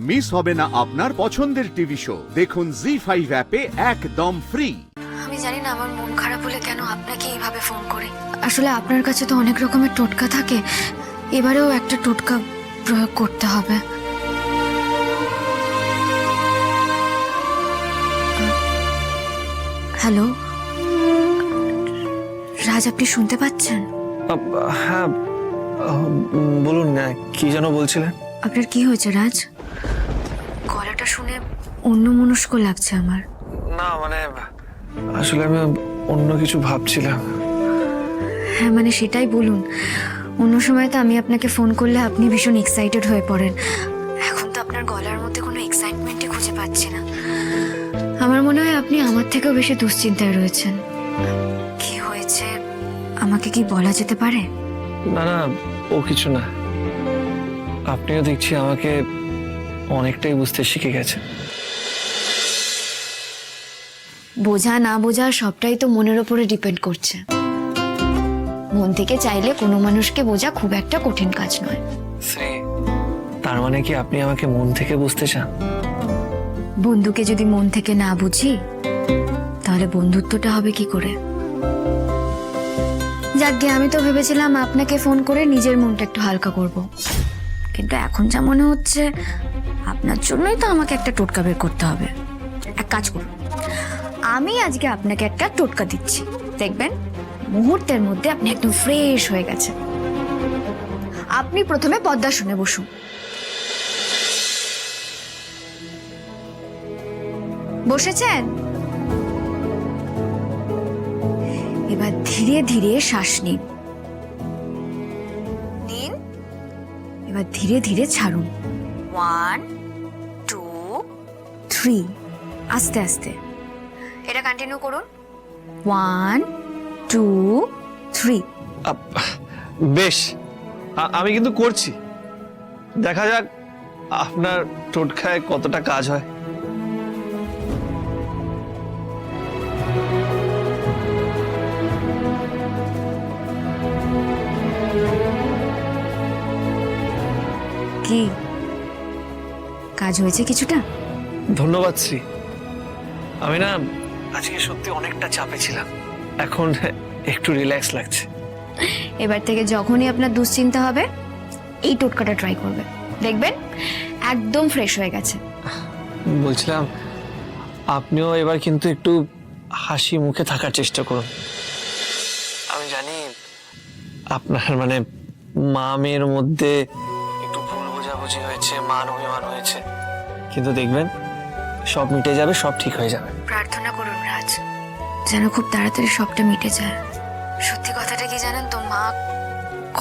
Miss হবে না আপনার পছন্দের টিভি শো। দেখুন জি5 অ্যাপে একদম ফ্রি। আমি জানি না আমার মন খারাপ হলে কেন আপনাকে এইভাবে ফোন করি। আসলে আপনার কাছে তো অনেক রকমের টোটকা থাকে, এবারেও একটা টোটকা প্রয়োগ করতে হবে। হ্যালো রাজ, আপনি শুনতে পাচ্ছেন? হ্যাঁ বলুন না, কি যেন বলছিলেন? আপনার কি হয়েছে রাজ? গলাটা শুনে অন্যমনস্ক লাগছে আমার। না মানে আসলে আমি অন্য কিছু ভাবছিলাম। হ্যাঁ মানে সেটাই বলুন। অন্য সময় তো আমি আপনাকে ফোন করলে আপনি ভীষণ এক্সাইটেড হয়ে পড়েন, এখন তো আপনার গলার মধ্যে কোনো এক্সাইটমেন্টই খুঁজে পাচ্ছি না। আমার মনে হয় আপনি আমার থেকেও বেশি দুশ্চিন্তায় রয়েছেন। কি হয়েছে আমাকে কি বলা যেতে পারে? না না, ও কিছু না। আপনিও দেখছি আমাকে অনেকটাই বুঝতে শিখে গেছেন। বোঝা না বোঝা সবটাই তো মনের ওপরে ডিপেন্ড করছে। মন থেকে চাইলে কোনো মানুষকে বোঝা খুব একটা কঠিন কাজ নয়। শ্রী, তার মানে কি আপনি আমাকে মন থেকে বুঝতে চান? বন্ধুকে যদি মন থেকে না বুঝি তাহলে বন্ধুত্বটা হবে কি করে? যাকগে, আমি তো ভেবেছিলাম আপনাকে ফোন করে নিজের মনটা একটু হালকা করব, কিন্তু এখন যা মনে হচ্ছে আপনার জন্যই তো আমাকে একটা টোটকা বের করতে হবে। এক কাজ করুন, আমি আজকে আপনাকে একটা টোটকা দিচ্ছি, দেখবেন মুহূর্তের মধ্যে আপনি একদম ফ্রেশ হয়ে গেছেন। আপনি প্রথমে পদ্মাসনে বসুন। বসেছেন? এবার ধীরে ধীরে শ্বাস নিন। নিন, এবার ধীরে ধীরে ছাড়ুন। 1 2 3, আস্তে আস্তে। এটা কন্টিনিউ করুন। 1 2 3। বেশ, আমি কিন্তু করছি। দেখা যাক আপনার টোটকায় কতটা কাজ হয়। কি কাজ হয়েছে কিছুটা? ধন্যবাদ শ্রী। আমি না আজকে সত্যি অনেকটা চাপে ছিলাম, এখন একটু রিল্যাক্স লাগছে। এবার থেকে যখনই আপনার দুশ্চিন্তা হবে এই টোটকাটা ট্রাই করবেন, দেখবেন একদম ফ্রেশ হয়ে গেছে। বলছিলাম আপনিও এবার কিন্তু একটু হাসি মুখে থাকার চেষ্টা করুন। আমি জানি আপনার মানে মা মেয়ের মধ্যে একটু ভুল বোঝাবুঝি হয়েছে, মান অভিমান হয়েছে, কিন্তু দেখবেন সব মিটে যাবে, সব ঠিক হয়ে যাবে। প্রার্থনা করুন রাজ, যেন খুব তাড়াতাড়ি সবটা মিটে যায়। সত্যি কথাটা কি জানেন তো মা,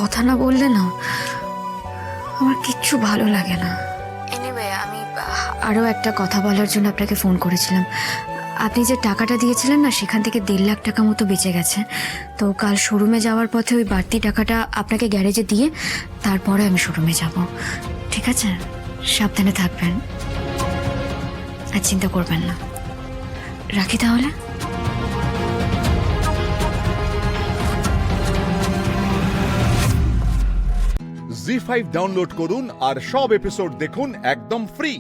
কথা না বললে না আমার কিচ্ছু ভালো লাগে না। এনিওয়ে, আমি আরো একটা কথা বলার জন্য আপনাকে ফোন করেছিলাম। আপনি যে টাকাটা দিয়েছিলেন না, সেখান থেকে 1.5 লাখ টাকা মতো বেঁচে গেছে। তো কাল শোরুমে যাওয়ার পথে ওই বাড়তি টাকাটা আপনাকে গ্যারেজে দিয়ে তারপরে আমি শোরুমে যাব, ঠিক আছে? সাবধানে থাকবেন আর চিন্তা করবেন না। রাখি তাহলে। জি5 ডাউনলোড করুন আর সব এপিসোড দেখুন একদম ফ্রি।